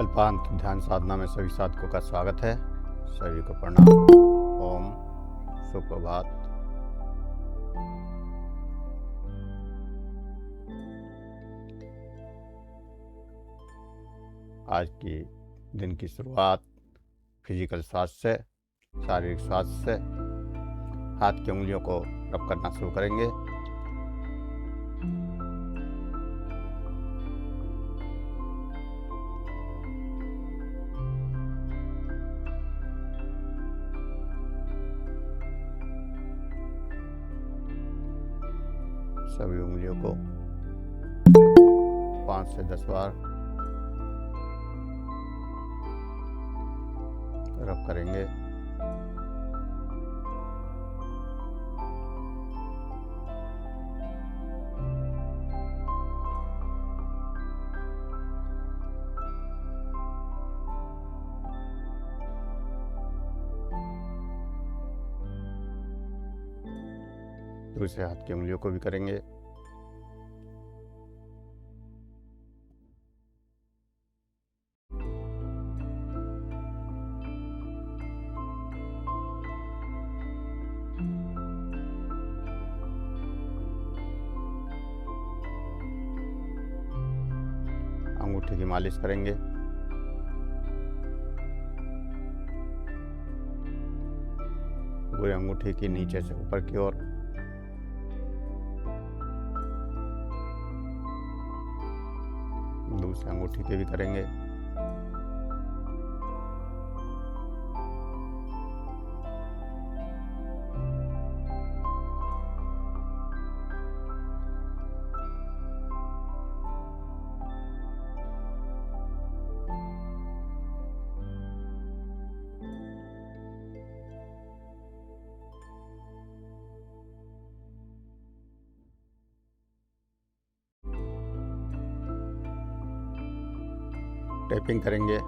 कल्पांत ध्यान साधना में सभी साधकों का स्वागत है। सभी को प्रणाम। ओम सुप्रभात। आज की दिन की शुरुआत फिजिकल स्वास्थ्य से, शारीरिक स्वास्थ्य से। हाथ की उंगलियों को रब करना शुरू करेंगे। सभी उंगलियों को 5 से 10 बार रब करेंगे। दूसरे हाथ की उंगलियों को भी करेंगे। अंगूठे की मालिश करेंगे। पूरे अंगूठे की नीचे से ऊपर की ओर। दूसरे अंगूठे के भी करेंगे। टैपिंग करेंगे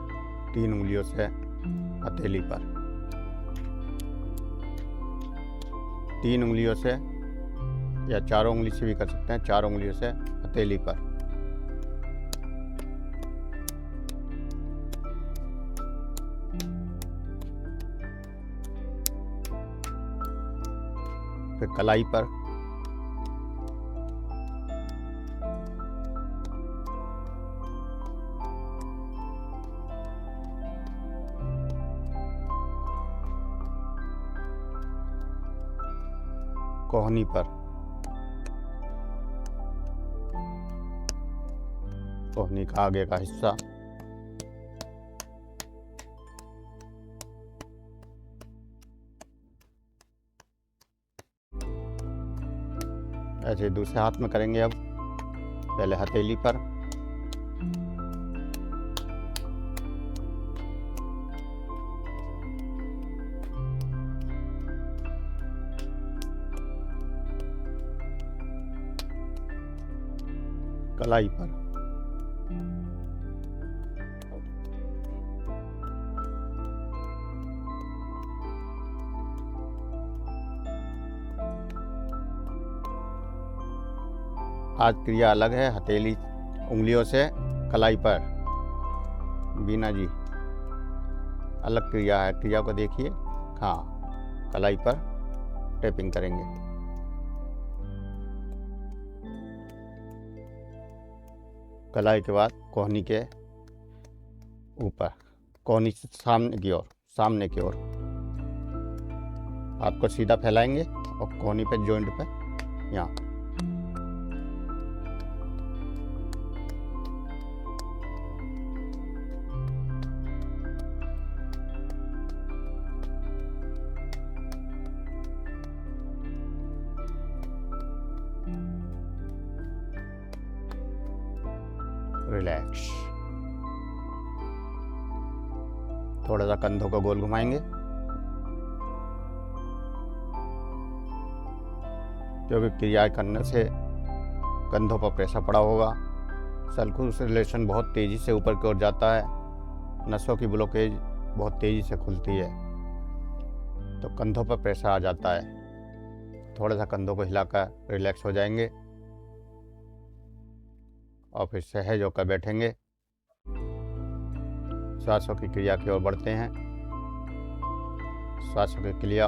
3 उंगलियों से हथेली पर। 3 उंगलियों से या 4 उंगली से भी कर सकते हैं। 4 उंगलियों से हथेली पर। फिर कलाई पर। कोहनी पर। कोहनी का आगे का हिस्सा। ऐसे दूसरे हाथ में करेंगे। अब पहले हथेली पर, कलाई पर, आज क्रिया अलग है। हथेली उंगलियों से कलाई पर। बीना जी, अलग क्रिया है। क्रिया को देखिए। हाँ, कलाई पर टैपिंग करेंगे। कलाई के बाद कोहनी के ऊपर, कोहनी से सामने की ओर, सामने की ओर हाथ को सीधा फैलाएंगे और कोहनी पे, जॉइंट पे, यहाँ। रिलैक्स। थोड़ा सा कंधों को गोल घुमाएंगे, क्योंकि क्रिया करने से कंधों पर प्रेशर पड़ा होगा। सर्कुलेशन बहुत तेजी से ऊपर की ओर जाता है। नसों की ब्लॉकेज बहुत तेजी से खुलती है, तो कंधों पर प्रेशर आ जाता है। थोड़ा सा कंधों को हिलाकर रिलैक्स हो जाएंगे और फिर सहज होकर बैठेंगे। सांसों की क्रिया की ओर बढ़ते हैं। सांसों की क्रिया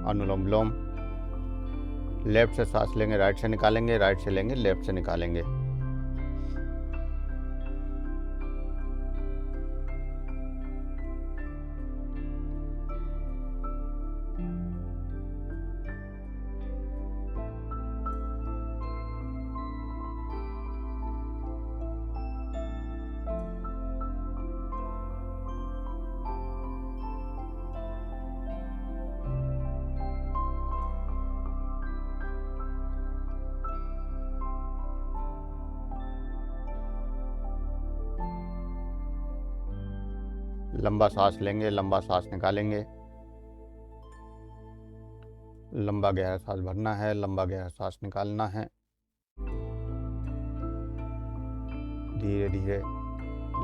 अनुलोम विलोम। लेफ्ट से सांस लेंगे, राइट से निकालेंगे, राइट से लेंगे, लेफ्ट से निकालेंगे। लंबा सांस लेंगे, लंबा सांस निकालेंगे। लंबा गहरा सांस भरना है, लंबा गहरा सांस निकालना है। धीरे धीरे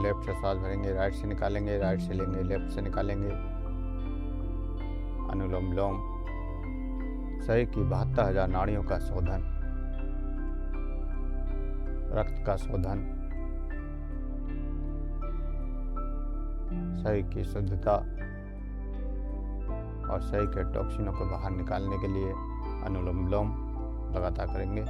लेफ्ट से सांस भरेंगे, राइट से निकालेंगे, राइट से लेंगे, लेफ्ट से निकालेंगे। अनुलोम विलोम। शरीर की 72,000 नाड़ियों का शोधन, रक्त का शोधन, शरीर की शुद्धता और शरीर के टॉक्सिनों को बाहर निकालने के लिए अनुलोम विलोम लगातार करेंगे।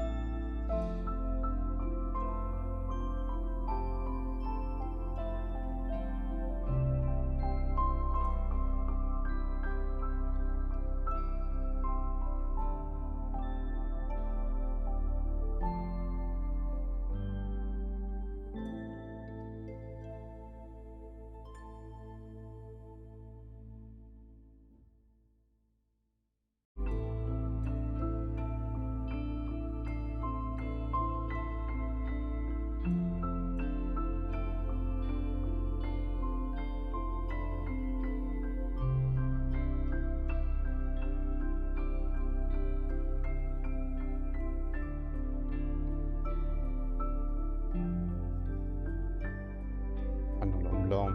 अनुलोम विलोम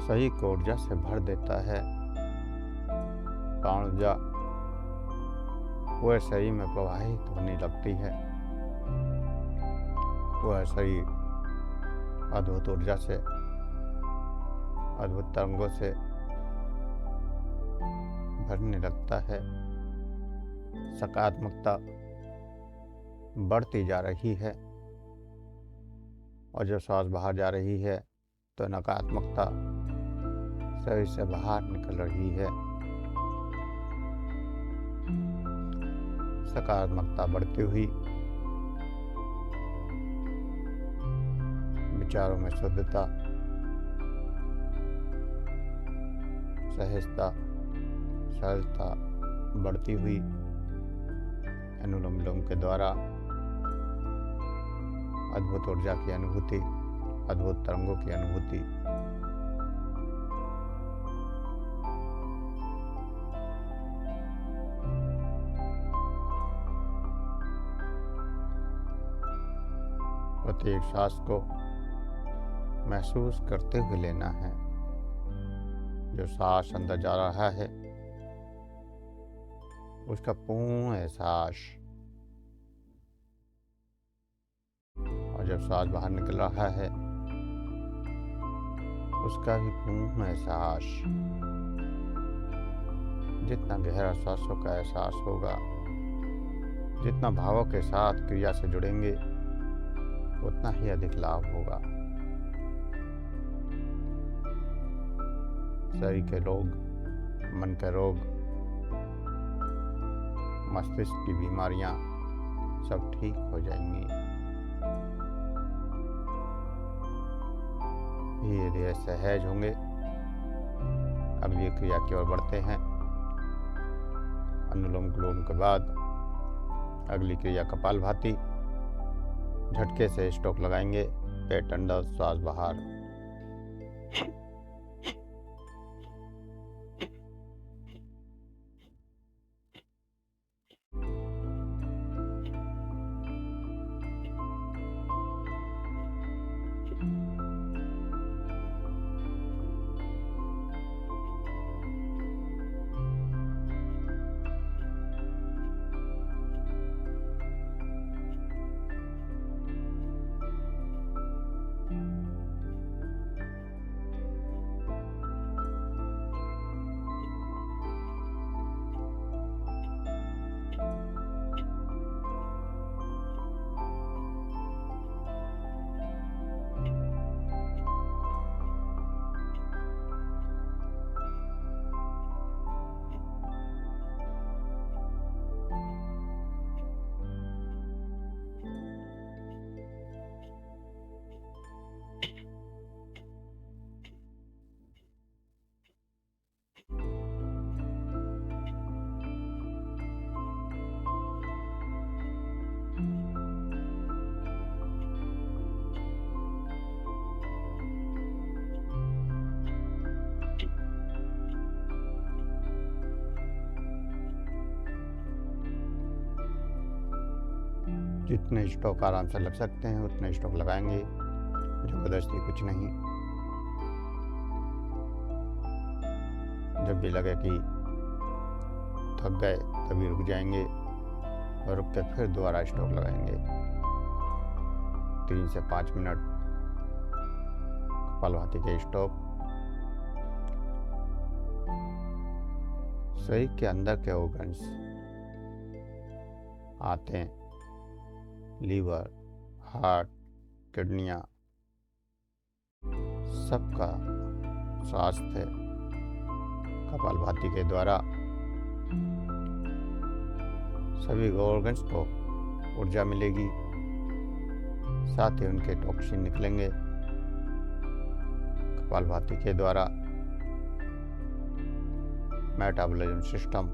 शरीर को ऊर्जा से भर देता है। प्राण ऊर्जा वह शरीर में प्रवाहित होने लगती है। वह शरीर अद्भुत ऊर्जा से, अद्भुत तरंगों से भरने लगता है। सकारात्मकता बढ़ती जा रही है और जब सांस बाहर जा रही है तो नकारात्मकता शरीर से बाहर निकल रही है। सकारात्मकता बढ़ती हुई विचारों में शुद्धता, सहजता, सरलता बढ़ती हुई अनुलोम विलोम के द्वारा अद्भुत ऊर्जा की अनुभूति, अद्भुत तरंगों की अनुभूति। प्रत्येक सांस को महसूस करते हुए लेना है। जो सांस अंदर जा रहा है उसका पूर्ण एहसास, और जब सांस बाहर निकल रहा है उसका भी पूर्ण एहसास। जितना गहरा सांसों का एहसास होगा, जितना भावों के साथ क्रिया से जुड़ेंगे, उतना ही अधिक लाभ होगा। शरीर के रोग, मन के रोग, मस्तिष्क की बीमारियां सब ठीक हो जाएंगी। धीरे धीरे सहज होंगे। अगली क्रिया की ओर बढ़ते हैं। अनुलोम विलोम के बाद अगली क्रिया कपालभाति। झटके से स्ट्रोक लगाएंगे। पेट अंदर, श्वास बाहर। जितने स्टॉक आराम से लग सकते हैं उतने स्टॉक लगाएंगे, ज़बरदस्ती कुछ नहीं। जब भी लगे कि थक गए तभी रुक जाएंगे और रुक के फिर दोबारा स्टॉक लगाएंगे। 3 से 5 मिनट कपालभाति के स्टॉक शरीर के अंदर के ऑर्गन्स आते हैं, लीवर, हार्ट, किडनियाँ, सबका स्वास्थ्य कपालभाति के द्वारा सभी ऑर्गन्स को ऊर्जा मिलेगी, साथ ही उनके टॉक्सिन निकलेंगे। कपालभाति के द्वारा मेटाबॉलिज्म सिस्टम,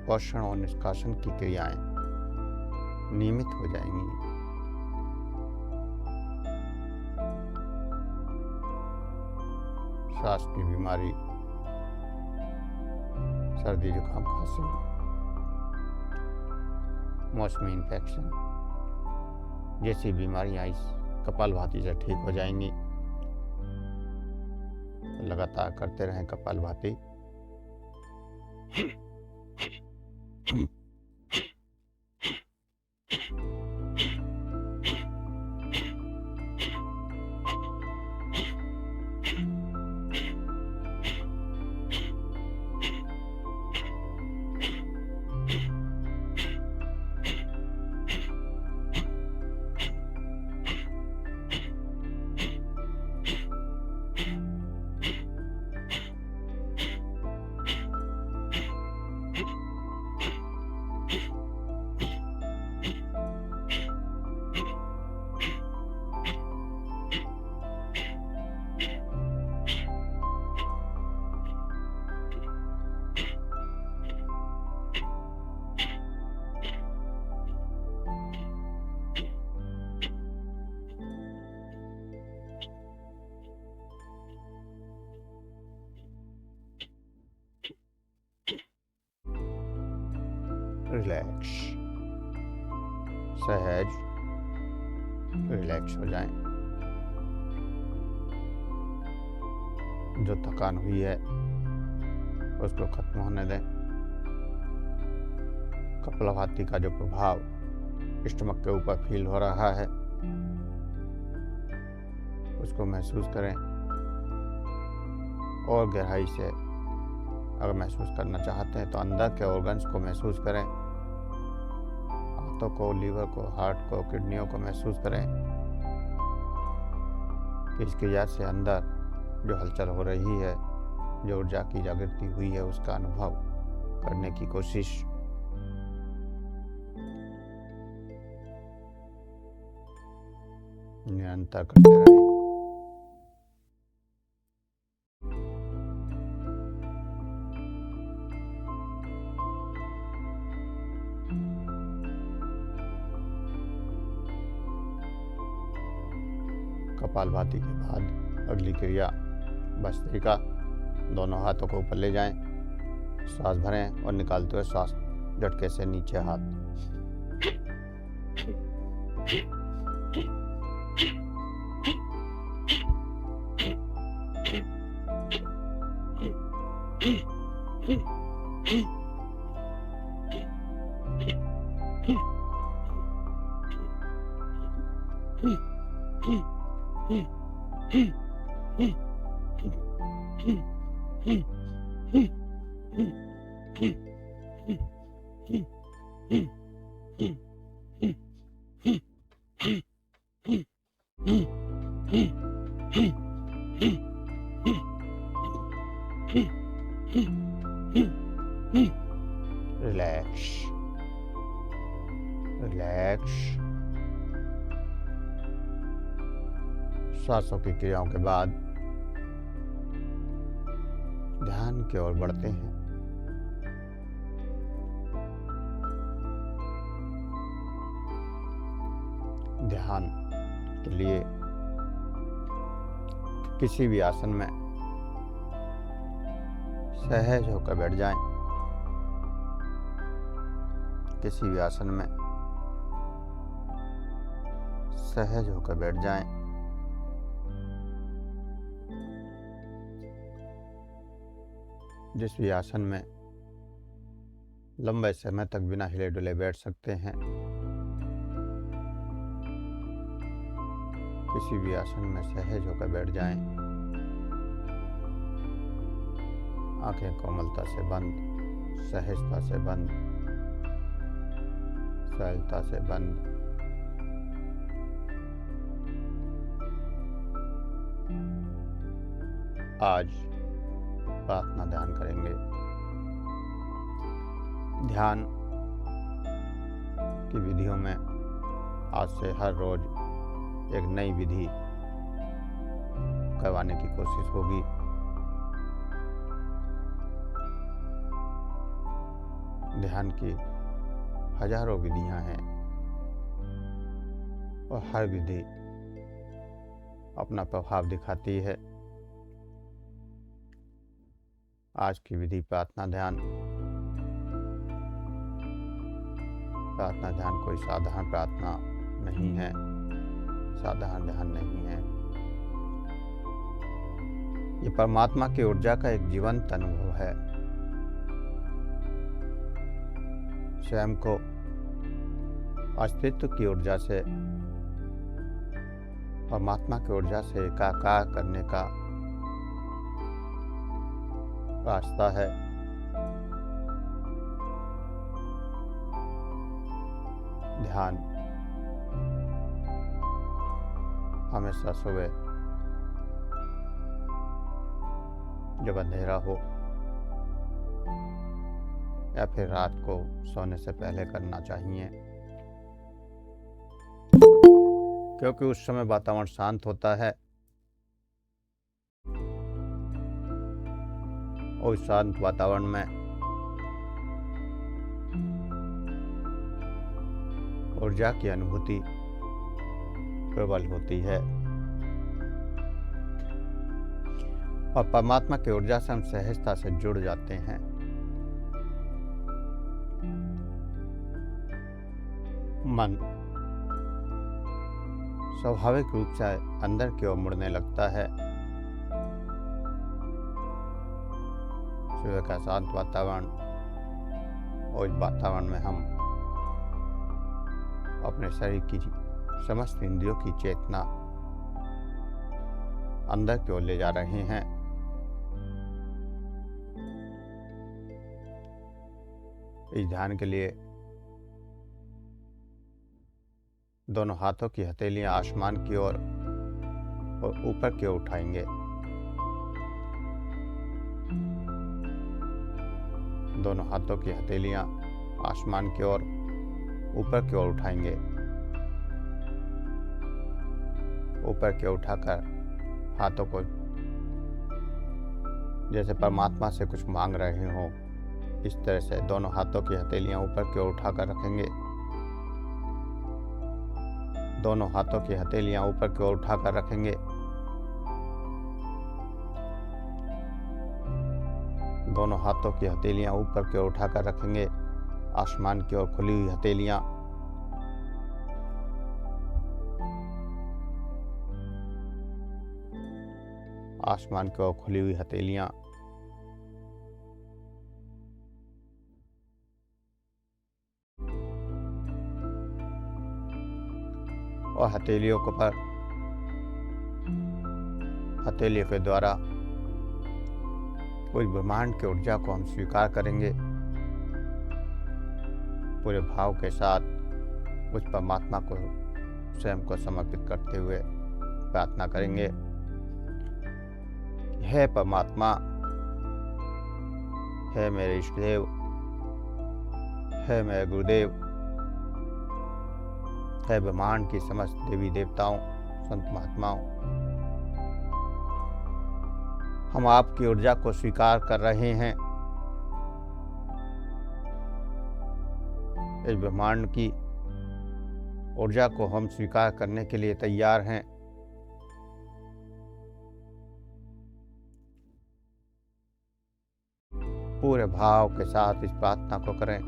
पोषण और निष्कासन की क्रियाएं नियमित हो जाएंगी। सांस की बीमारी, सर्दी जुकाम खांसी, मौसमी इन्फेक्शन जैसी बीमारियां इस कपालभाति से ठीक हो जाएंगी। लगातार करते रहें कपालभाति। रिलैक्स, सहज रिलैक्स हो जाएं। जो थकान हुई है उसको खत्म होने दें। कपालभाति का जो प्रभाव स्टमक के ऊपर फील हो रहा है उसको महसूस करें और गहराई से अगर महसूस करना चाहते हैं तो अंदर के ऑर्गन्स को महसूस करें, हाथों को, लीवर को, हार्ट को, किडनियों को महसूस करें कि इसकी वजह से अंदर जो हलचल हो रही है, जो ऊर्जा की जागृति हुई है उसका अनुभव करने की कोशिश। निरंतर करते रहें। कपालभाति के बाद अगली क्रिया भस्त्रिका। दोनों हाथों को ऊपर ले जाएं, सांस भरें और निकालते हुए सांस झटके से नीचे हाथ। Relax, relax. सांसों की क्रियाओं के बाद ध्यान की ओर बढ़ते हैं। ध्यान के लिए किसी भी आसन में सहज होकर बैठ जाएं। किसी भी आसन में सहज होकर बैठ जाएं। जिस भी आसन में लंबे समय तक बिना हिले डुले बैठ सकते हैं, किसी भी आसन में सहज होकर बैठ जाएं। आंखें कोमलता से बंद, सहजता से बंद, सहजता से बंद। आज प्रार्थना ध्यान करेंगे। ध्यान की विधियों में आज से हर रोज एक नई विधि करवाने की कोशिश होगी। ध्यान की हजारों विधियां हैं और हर विधि अपना प्रभाव दिखाती है। आज की विधि प्रार्थना ध्यान। प्रार्थना ध्यान कोई साधारण प्रार्थना नहीं है, साधारण ध्यान नहीं है। ये परमात्मा की ऊर्जा का एक जीवंत अनुभव है। स्वयं को अस्तित्व की ऊर्जा से, परमात्मा की ऊर्जा से एकाकार करने का रास्ता है। ध्यान हमेशा सुबह जब अंधेरा हो या फिर रात को सोने से पहले करना चाहिए, क्योंकि उस समय वातावरण शांत होता है और शांत वातावरण में ऊर्जा की अनुभूति प्रबल होती है और परमात्मा की ऊर्जा से हम सहजता से जुड़ जाते हैं। मन स्वाभाविक रूप से अंदर की ओर मुड़ने लगता है। सुबह का शांत वातावरण और इस वातावरण में हम अपने शरीर की समस्त इंद्रियों की चेतना अंदर की ओर ले जा रहे हैं। इस ध्यान के लिए दोनों हाथों की हथेलियां आसमान की ओर और ऊपर की ओर उठाएंगे। दोनों हाथों की हथेलियां आसमान की ओर ऊपर की ओर उठाएंगे। ऊपर की ओर उठाकर हाथों को जैसे परमात्मा से कुछ मांग रहे हो, इस तरह से दोनों हाथों की हथेलियां ऊपर की ओर उठाकर रखेंगे। दोनों हाथों की हथेलियां ऊपर की ओर उठाकर रखेंगे। दोनों हाथों की हथेलियां ऊपर की ओर उठाकर रखेंगे। आसमान की ओर खुली हुई हथेलियां। आसमान की ओर खुली हुई हथेलियां। और हथेलियों को पर हथेलियों के द्वारा पूरी ब्रह्मांड की ऊर्जा को हम स्वीकार करेंगे। पूरे भाव के साथ उस परमात्मा को स्वयं को समर्पित करते हुए प्रार्थना करेंगे। हे परमात्मा, हे मेरे इष्टदेव, हे मेरे गुरुदेव, हे ब्रह्मांड की समस्त देवी देवताओं, संत महात्माओं, हम आपकी ऊर्जा को स्वीकार कर रहे हैं। इस ब्रह्मांड की ऊर्जा को हम स्वीकार करने के लिए तैयार हैं। पूरे भाव के साथ इस प्रार्थना को करें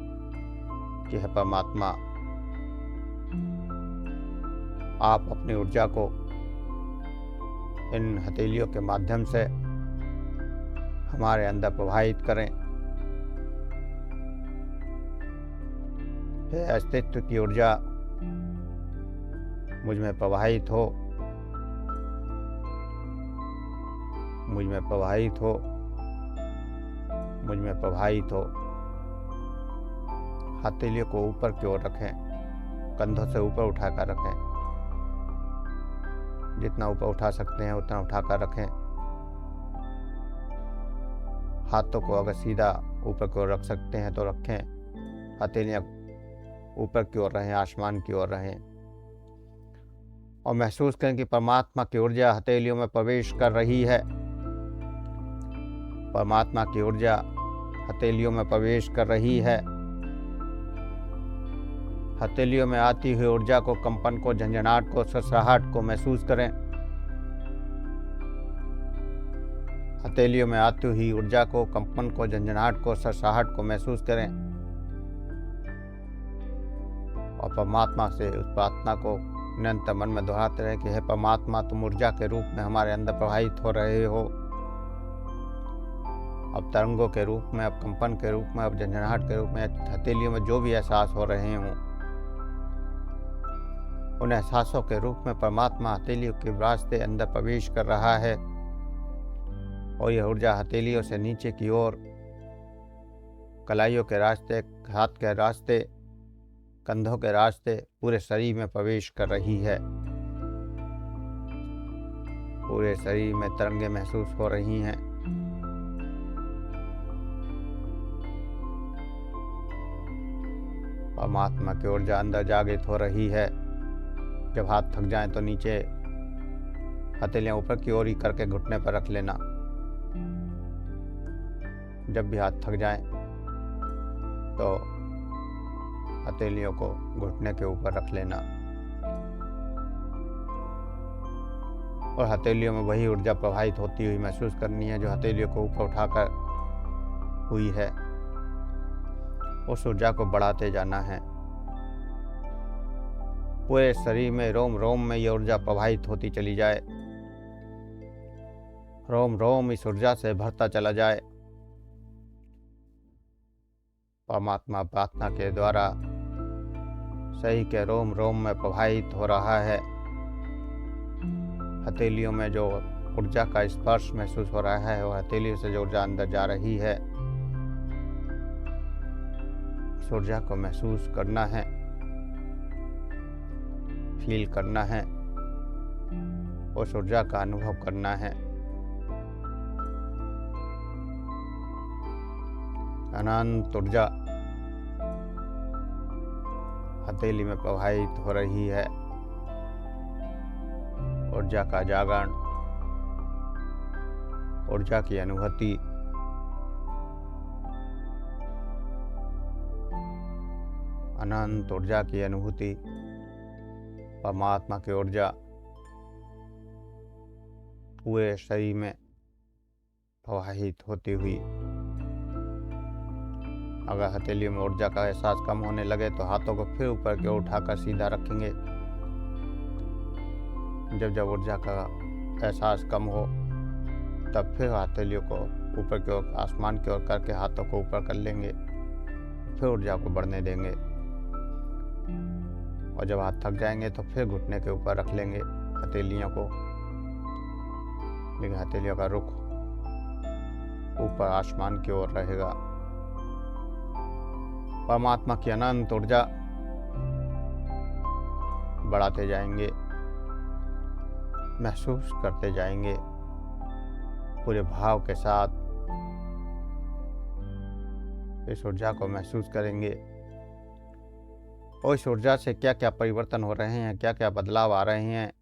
कि हे परमात्मा, आप अपनी ऊर्जा को इन हथेलियों के माध्यम से हमारे अंदर प्रवाहित करें। हे अस्तित्व की ऊर्जा, मुझ में प्रवाहित हो, मुझ में प्रवाहित हो, मुझ में प्रवाहित हो। हथेलियों को ऊपर की ओर रखें, कंधों से ऊपर उठाकर रखें। जितना ऊपर उठा सकते हैं उतना उठाकर रखें। हाथों को अगर सीधा ऊपर की ओर रख सकते हैं तो रखें। हथेलियाँ ऊपर की ओर रहें, आसमान की ओर रहें, और महसूस करें कि परमात्मा की ऊर्जा हथेलियों में प्रवेश कर रही है। परमात्मा की ऊर्जा हथेलियों में प्रवेश कर रही है। हथेलियों में आती हुई ऊर्जा को, कंपन को, झंझनाहट को, सरसराहट को महसूस करें। हथेलियों में आती हुई ऊर्जा को, कंपन को, झंझनाहट को, सरसराहट को महसूस करें, और परमात्मा से उस प्रार्थना को निरंतर मन में दोहराते रहे कि हे परमात्मा, तुम ऊर्जा के रूप में हमारे अंदर प्रवाहित हो रहे हो। अब तरंगों के रूप में, अब कंपन के रूप में, अब झंझनाहट के रूप में, हथेलियों में जो भी एहसास हो रहे हों, उन एहसासों के रूप में परमात्मा हथेलियों के रास्ते अंदर प्रवेश कर रहा है, और यह ऊर्जा हथेलियों से नीचे की ओर कलाइयों के रास्ते, हाथ के रास्ते, कंधों के रास्ते पूरे शरीर में प्रवेश कर रही है। पूरे शरीर में तरंगे महसूस हो रही हैं। परमात्मा की ऊर्जा अंदर जागृत हो रही है। जब हाथ थक जाएं तो नीचे हथेलियां ऊपर की ओर ही करके घुटने पर रख लेना। जब भी हाथ थक जाएं तो हथेलियों को घुटने के ऊपर रख लेना, और हथेलियों में वही ऊर्जा प्रवाहित होती हुई महसूस करनी है जो हथेलियों को ऊपर उठाकर हुई है। उस ऊर्जा को बढ़ाते जाना है। पूरे शरीर में, रोम रोम में ये ऊर्जा प्रवाहित होती चली जाए। रोम रोम इस ऊर्जा से भरता चला जाए। परमात्मा प्रार्थना के द्वारा सही के रोम रोम में प्रवाहित हो रहा है। हथेलियों में जो ऊर्जा का स्पर्श महसूस हो रहा है, वो हथेलियों से जो ऊर्जा अंदर जा रही है, उस ऊर्जा को महसूस करना है, फील करना है, उस ऊर्जा का अनुभव करना है। अनंत ऊर्जा हथेली में प्रवाहित हो रही है। ऊर्जा का जागरण, ऊर्जा की अनुभूति, अनंत ऊर्जा की अनुभूति, परमात्मा की ऊर्जा पूरे शरीर में प्रवाहित होती हुई। अगर हथेलियों में ऊर्जा का एहसास कम होने लगे तो हाथों को फिर ऊपर की ओर उठाकर सीधा रखेंगे। जब जब ऊर्जा का एहसास कम हो तब फिर हथेलियों को ऊपर की ओर, आसमान की ओर करके हाथों को ऊपर कर लेंगे। फिर ऊर्जा को बढ़ने देंगे, और जब हाथ थक जाएंगे तो फिर घुटने के ऊपर रख लेंगे हथेलियों को। लेकिन हथेलियों का रुख ऊपर आसमान की ओर रहेगा। परमात्मा की अनंत ऊर्जा बढ़ाते जाएंगे, महसूस करते जाएंगे पूरे भाव के साथ। इस ऊर्जा को महसूस करेंगे, और इस ऊर्जा से क्या क्या परिवर्तन हो रहे हैं, क्या क्या बदलाव आ रहे हैं,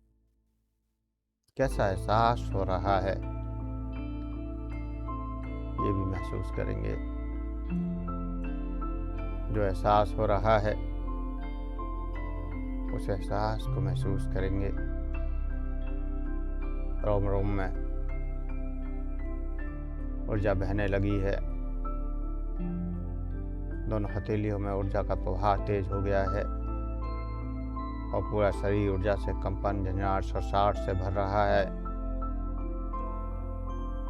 कैसा एहसास हो रहा है, ये भी महसूस करेंगे। जो एहसास हो रहा है उस एहसास को महसूस करेंगे। रोम रोम में ऊर्जा बहने लगी है। दोनों हथेलियों में ऊर्जा का प्रवाह तेज हो गया है। और पूरा शरीर ऊर्जा से कंपन, झंझनाहट, सरसाहट से भर रहा है।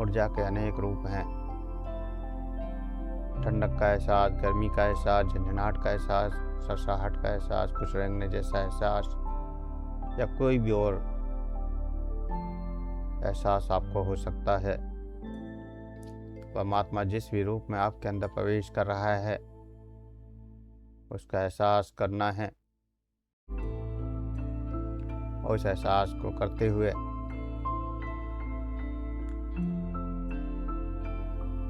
ऊर्जा के अनेक रूप हैं। ठंडक का एहसास, गर्मी का एहसास, झंझनाहट का एहसास, सरसाहट का एहसास, कुछ रेंगने जैसा एहसास या कोई भी और एहसास आपको हो सकता है। परमात्मा जिस भी रूप में आपके अंदर प्रवेश कर रहा है उसका एहसास करना है और उस एहसास को करते हुए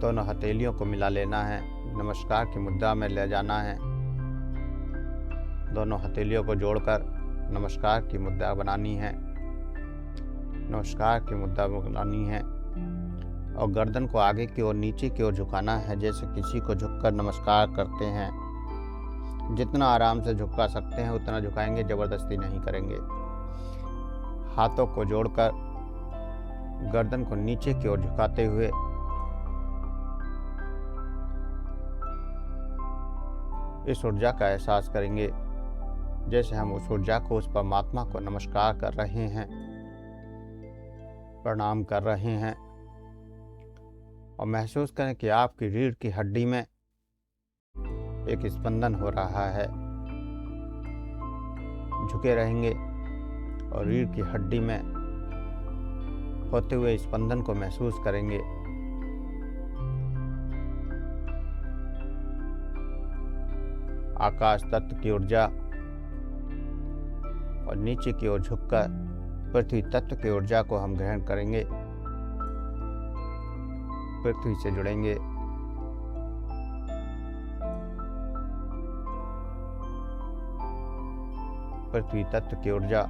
दोनों हथेलियों को मिला लेना है। नमस्कार की मुद्रा में ले जाना है। दोनों हथेलियों को जोड़कर नमस्कार की मुद्रा बनानी है। नमस्कार की मुद्रा बनानी है और गर्दन को आगे की ओर, नीचे की ओर झुकाना है, जैसे किसी को झुककर नमस्कार करते हैं। जितना आराम से झुका सकते हैं उतना झुकाएंगे, जबरदस्ती नहीं करेंगे। हाथों को जोड़कर गर्दन को नीचे की ओर झुकाते हुए इस ऊर्जा का एहसास करेंगे, जैसे हम उस ऊर्जा को, उस परमात्मा को नमस्कार कर रहे हैं, प्रणाम कर रहे हैं। और महसूस करें कि आपकी रीढ़ की हड्डी में एक स्पंदन हो रहा है। झुके रहेंगे और रीढ़ की हड्डी में होते हुए स्पंदन को महसूस करेंगे। आकाश तत्व की ऊर्जा और नीचे की ओर झुककर पृथ्वी तत्व की ऊर्जा को हम ग्रहण करेंगे। पृथ्वी से जुड़ेंगे। पृथ्वी तत्व की ऊर्जा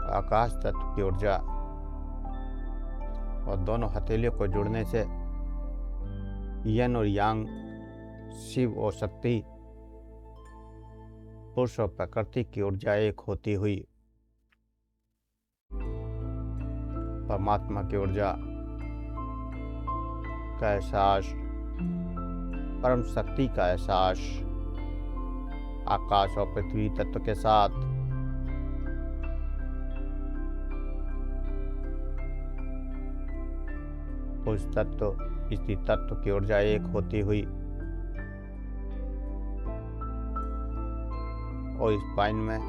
आकाश तत्व की ऊर्जा और दोनों हथेलियों को जुड़ने से यन और यांग, शिव और शक्ति, पुरुष और प्रकृति की ऊर्जा एक होती हुई परमात्मा की ऊर्जा का एहसास, परम शक्ति का एहसास आकाश और पृथ्वी तत्व के साथ उस तत्व, इसी तत्व की ऊर्जा एक होती हुई और स्पाइन में,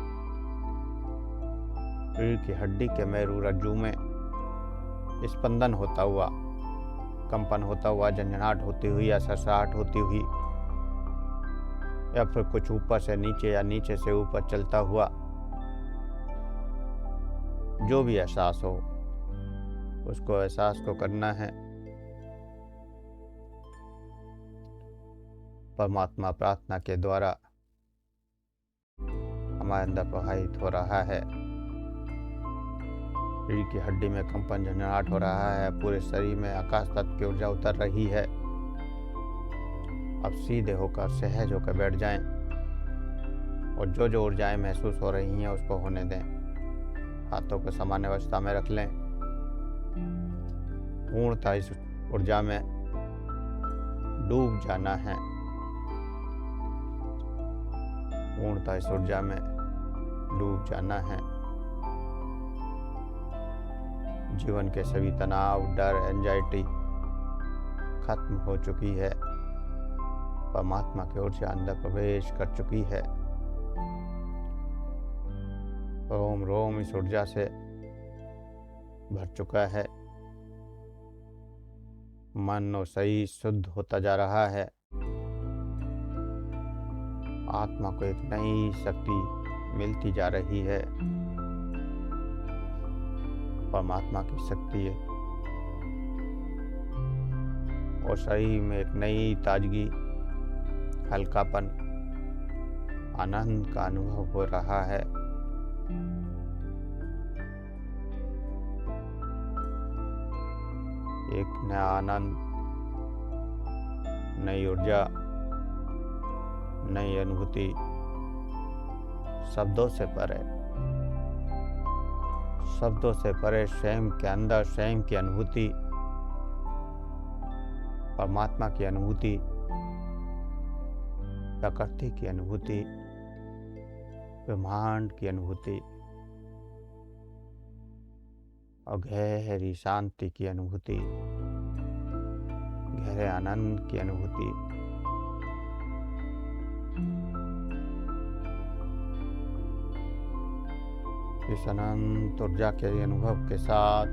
रीढ़ की हड्डी के मेरू रज्जु में स्पंदन होता हुआ, कंपन होता हुआ, झंझनाहट होती हुई या सरसाहट होती हुई या फिर कुछ ऊपर से नीचे या नीचे से ऊपर चलता हुआ, जो भी एहसास हो उसको, एहसास को करना है। परमात्मा प्रार्थना के द्वारा हमारे अंदर प्रवाहित हो रहा है। रीढ़ की हड्डी में कंपन, झंझनाहट हो रहा है। पूरे शरीर में आकाश तत्व की ऊर्जा उतर रही है। अब सीधे होकर, सहज होकर बैठ जाएं और जो जो ऊर्जाएं महसूस हो रही हैं उसको होने दें। हाथों को सामान्य अवस्था में रख लें। पूर्णतः इस ऊर्जा में डूब जाना है। पूर्णतः इस ऊर्जा में डूब जाना है। जीवन के सभी तनाव, डर, एंजाइटी खत्म हो चुकी है। परमात्मा की ऊर्जा अंदर प्रवेश कर चुकी है। रोम रोम इस ऊर्जा से भर चुका है। मन और शरीर शुद्ध होता जा रहा है। आत्मा को एक नई शक्ति मिलती जा रही है। परमात्मा की शक्ति है और शरीर में एक नई ताजगी, हल्कापन, आनंद का अनुभव हो रहा है। एक नया आनंद, नई ऊर्जा, नई अनुभूति, शब्दों से परे, शब्दों से परे स्वयं के अंदर, स्वयं की अनुभूति, परमात्मा की अनुभूति प्रकृति की अनुभूति, ब्रह्मांड की अनुभूति और गहरी शांति की अनुभूति, गहरे आनंद की अनुभूति। इस अनंत ऊर्जा के अनुभव के साथ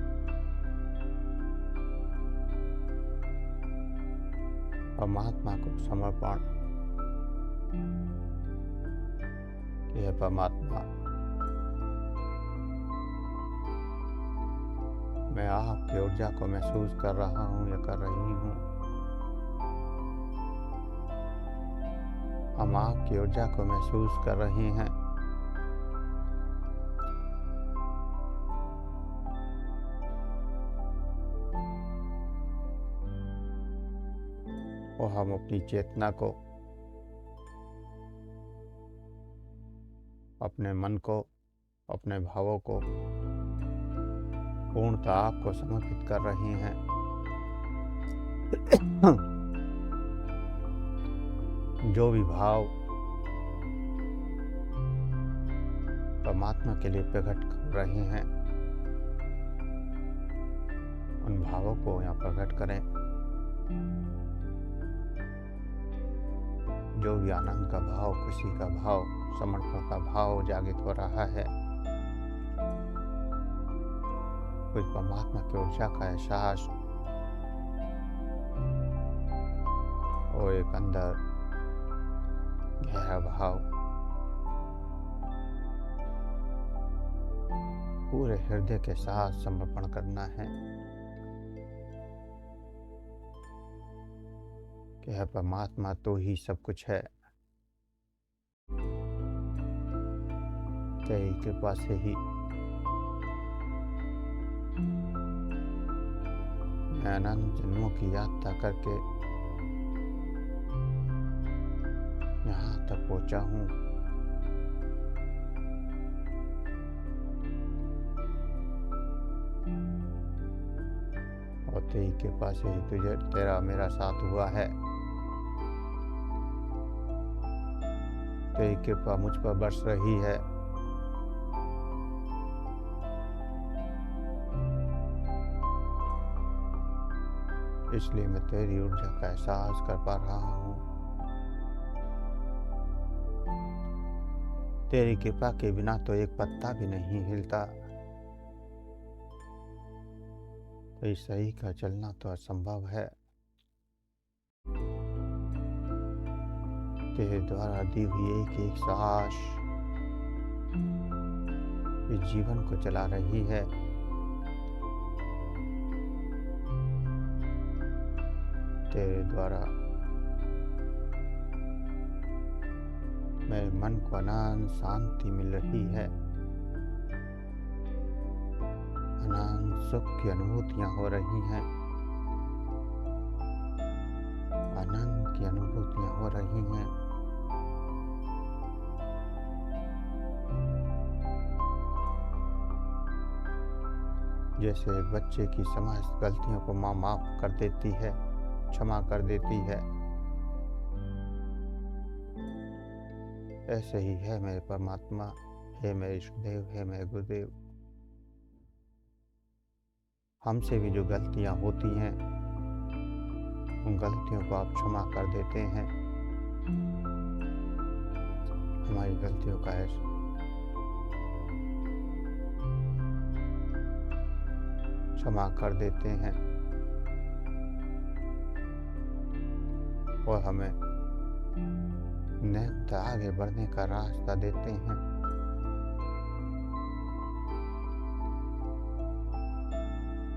परमात्मा को समर्पण कि हे परमात्मा, मैं आपकी ऊर्जा को महसूस कर रहा हूँ या कर रही हूँ। हम आपकी ऊर्जा को महसूस कर रहे हैं। और हम अपनी चेतना को, अपने मन को, अपने भावों को पूर्णतः आपको समर्पित कर रहे हैं। जो भी भाव परमात्मा के लिए प्रकट कर रहे हैं, उन भावों को यहाँ प्रकट करें। जो भी आनंद का भाव, खुशी का भाव, समर्पण का भाव जागृत हो रहा है, कुछ परमात्मा की ऊर्जा का एहसास और एक अंदर गहरा भाव पूरे हृदय के साथ समर्पण करना है कि है परमात्मा तो ही सब कुछ है। तेरी कृपा से ही मैं अनंत जन्मों की यात्रा करके यहाँ तक पहुँचा हूँ। और तेरी कृपा से ही तेरा मेरा साथ हुआ है। तेरी कृपा मुझ पर बरस रही है। इसलिए मैं तेरी ऊर्जा का एहसास कर पा रहा हूँ। तेरी कृपा के बिना तो एक पत्ता भी नहीं हिलता। तो इस सही का चलना तो असंभव है। तेरे द्वारा दी हुई एक एक सांस इस जीवन को चला रही है। तेरे द्वारा मेरे मन को अनंत शांति मिल रही है। अनंत सुख की अनुभूतियां हो रही हैं। आनंद की अनुभूतियां हो रही हैं। जैसे एक बच्चे की समस्त गलतियों को माँ माफ कर देती है, क्षमा कर देती है, ऐसे ही है मेरे परमात्मा। हे मेरे इष्टदेव, हे मेरे गुरुदेव, हमसे भी जो गलतियां होती हैं उन गलतियों को आप क्षमा कर देते हैं। हमारी गलतियों का क्षमा कर देते हैं और हमें निरंतर आगे बढ़ने का रास्ता देते हैं।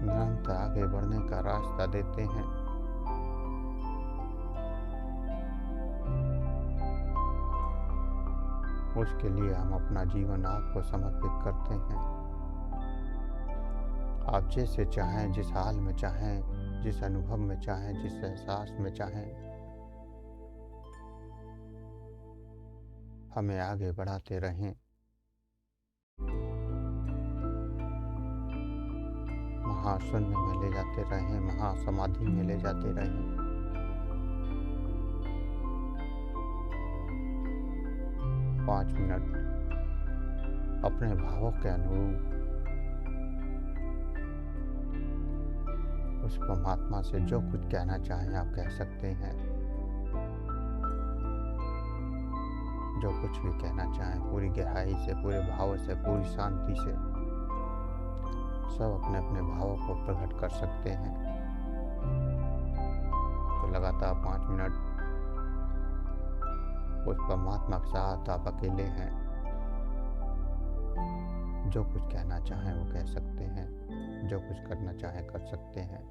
निरंतर आगे बढ़ने का रास्ता देते हैं। उसके लिए हम अपना जीवन आपको समर्पित करते हैं। आप जैसे चाहें, जिस हाल में चाहें, जिस अनुभव में चाहें, जिस एहसास में चाहें, हमें आगे बढ़ाते रहें। महाशून्य में ले जाते रहें, महासमाधि में ले जाते रहें। 5 मिनट अपने भावों के अनुरूप उस परमात्मा से जो कुछ कहना चाहें आप कह सकते हैं। जो कुछ भी कहना चाहें पूरी गहराई से, पूरे भाव से, पूरी शांति से सब अपने अपने भावों को प्रकट कर सकते हैं। तो लगातार 5 मिनट उस परमात्मा के साथ आप अकेले हैं। जो कुछ कहना चाहें वो कह सकते हैं, जो कुछ करना चाहें कर सकते हैं।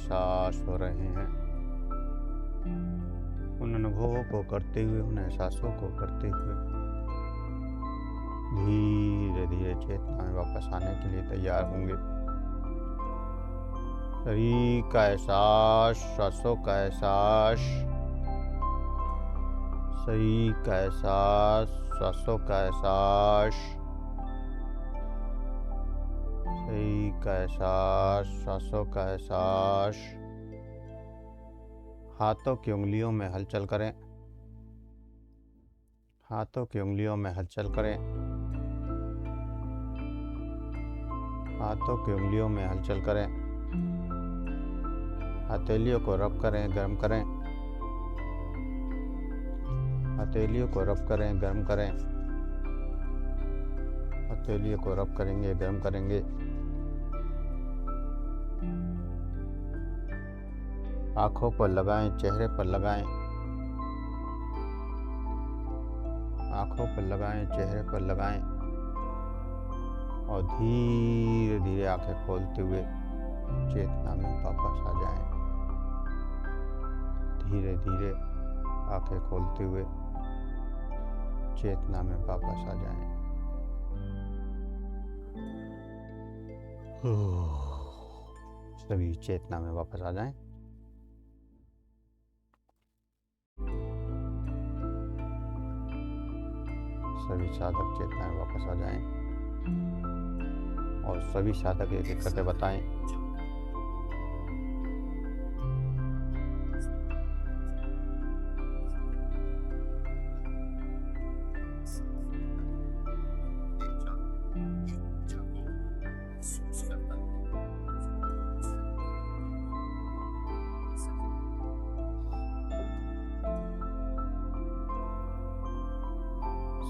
एहसास हो रहे हैं। उन अनुभवों को करते हुए, उन एहसासों को करते हुए धीरे धीरे चेतना में वापस आने के लिए तैयार होंगे। शरीर का एहसास, सांसों का एहसास, शरीर का एहसास, सांसों का एहसास, शरीर का एहसास, सांसों का एहसास। हाथों की उंगलियों में हलचल करें, हाथों की उंगलियों में हलचल करें, हाथों की उंगलियों में हलचल करें। हथेलियों को रब करें, गर्म करें, हथेलियों को रब करें, गर्म करें, हथेलियों को रब करेंगे, गर्म करेंगे। आँखों पर लगाएं, चेहरे पर लगाएं, आँखों पर लगाएं, चेहरे पर लगाएं और धीरे धीरे आंखें खोलते हुए चेतना में वापस आ जाएं। धीरे धीरे आंखें खोलते हुए चेतना में वापस आ जाएं। सभी चेतना में वापस आ जाएं। सभी साधक चेतना में वापस आ जाएं और सभी साधक एक एक करके बताएं।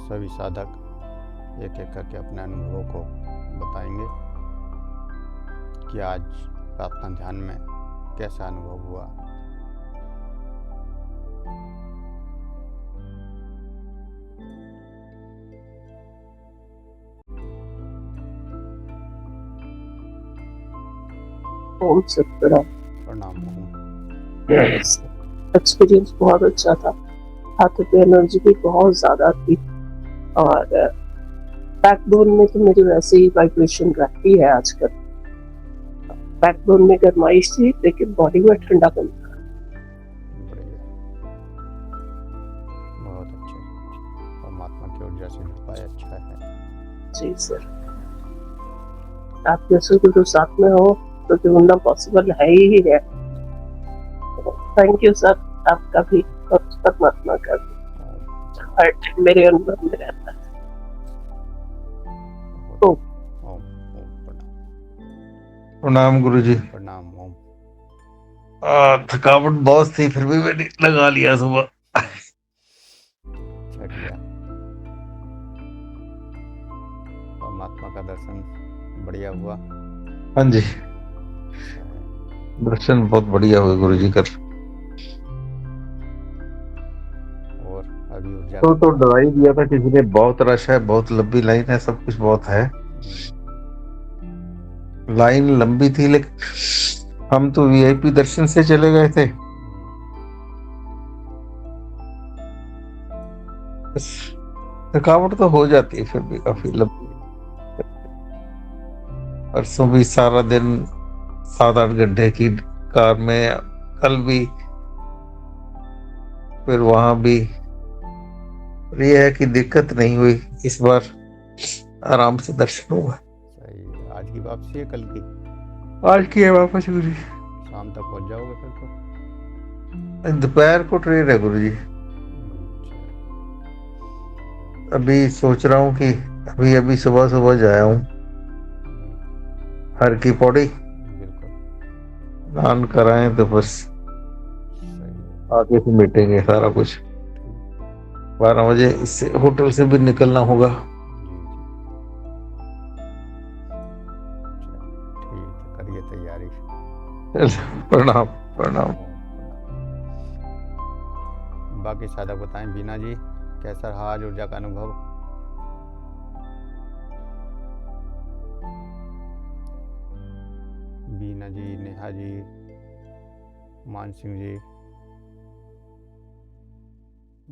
सभी साधक एक एक करके अपने अनुभवों को बताएंगे कि आज प्रार्थना ध्यान में कैसा अनुभव हुआ। ओम सतराम। प्रणाम। एक्सपीरियंस बहुत अच्छा था। हाथों पे एनर्जी भी बहुत ज्यादा थी और बैकबोन में तो मेरी वैसे ही वाइब्रेशन रहती है आजकल। बैकबोन में गर्माइश थी लेकिन बॉडी में ठंडापन था। बढ़िया, बहुत अच्छे। परमात्मा की ऊर्जा से जुड़ पाए, अच्छा है। जी सर, आप जैसे गुरु साथ में हो तो जुड़ना पॉसिबल है ही है। थैंक यू सर, आपका भी और परमात्मा का भी हर टाइम मेरे अनुभव में रहता है। ओम ओम प्रणाम गुरु जी। प्रणाम। ओम। थकावट बहुत थी फिर भी मैंने लगा लिया सुबह। अच्छा किया। परमात्मा का दर्शन बढ़िया हुआ। हाँ जी, अच्छा है। दर्शन बहुत बढ़िया हुए गुरु जी का। और अभी ऊर्जा तो डरा ही दिया था किसी ने, बहुत रश है, बहुत लंबी लाइन है, सब कुछ बहुत है। लाइन लंबी थी लेकिन हम तो वीआईपी दर्शन से चले गए थे। बस थकावट तो हो जाती है फिर भी काफी लंबी। परसों भी सारा दिन 7-8 घंटे की कार में, कल भी, फिर वहां भी। ये है कि दिक्कत नहीं हुई इस बार, आराम से दर्शन हुआ। सही। आज की वापसी है, कल की? आज की है वापस गुरु जी। शाम तक पहुंच जाओगे फिर तो? दोपहर को ट्रेन है गुरु जी। अभी सोच रहा हूँ कि अभी सुबह सुबह जाया हूँ हर की पौड़ी, बिल्कुल स्नान कराएं तो बस सही है। आगे से मिटेंगे सारा कुछ। 12 बजे इससे होटल से भी निकलना होगा। जी जी, ठीक है, करिए तैयारी। प्रणाम प्रणाम। बाकी साधक बताएं। बीना जी, कैसा रहा आज ऊर्जा का अनुभव? बीना जी, नेहा जी, मान सिंह जी,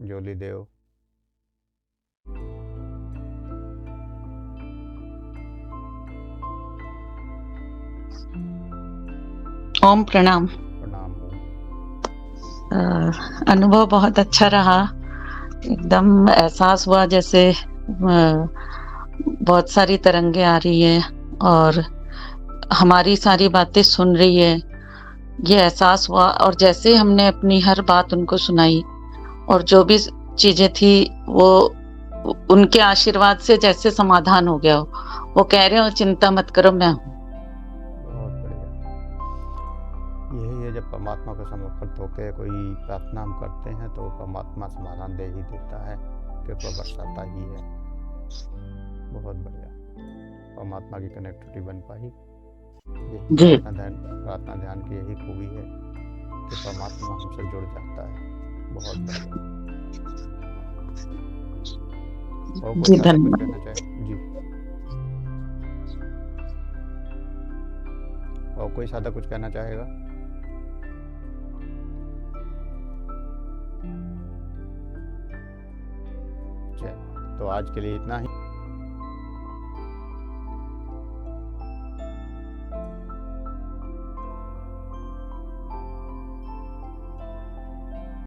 जोली देव, ओम प्रणाम। प्रणाम हो। अनुभव बहुत अच्छा रहा। एकदम एहसास हुआ जैसे बहुत सारी तरंगे आ रही है और हमारी सारी बातें सुन रही है, ये एहसास हुआ। और जैसे हमने अपनी हर बात उनको सुनाई और जो भी चीजें थी वो उनके आशीर्वाद से जैसे समाधान हो गया हो। वो कह रहे हो चिंता मत करो, मैं हूँ। बहुत बढ़िया। यही है, जब परमात्मा को समर्पित होकर कोई प्रार्थना हम करते हैं तो परमात्मा समाधान दे ही देता है, कृपा बरसाता ही है। बहुत बढ़िया, परमात्मा की कनेक्टिविटी बन पाई। यही जी। प्रार्थना ध्यान की यही खूबी है कि परमात्मा हमसे जुड़ जाता है। बहुत बढ़िया। और कोई जी, सादा कुछ धन्यवाद। कहना चाहे जी? और कोई सादा कुछ कहना चाहेगा? चलिए, तो आज के लिए इतना ही।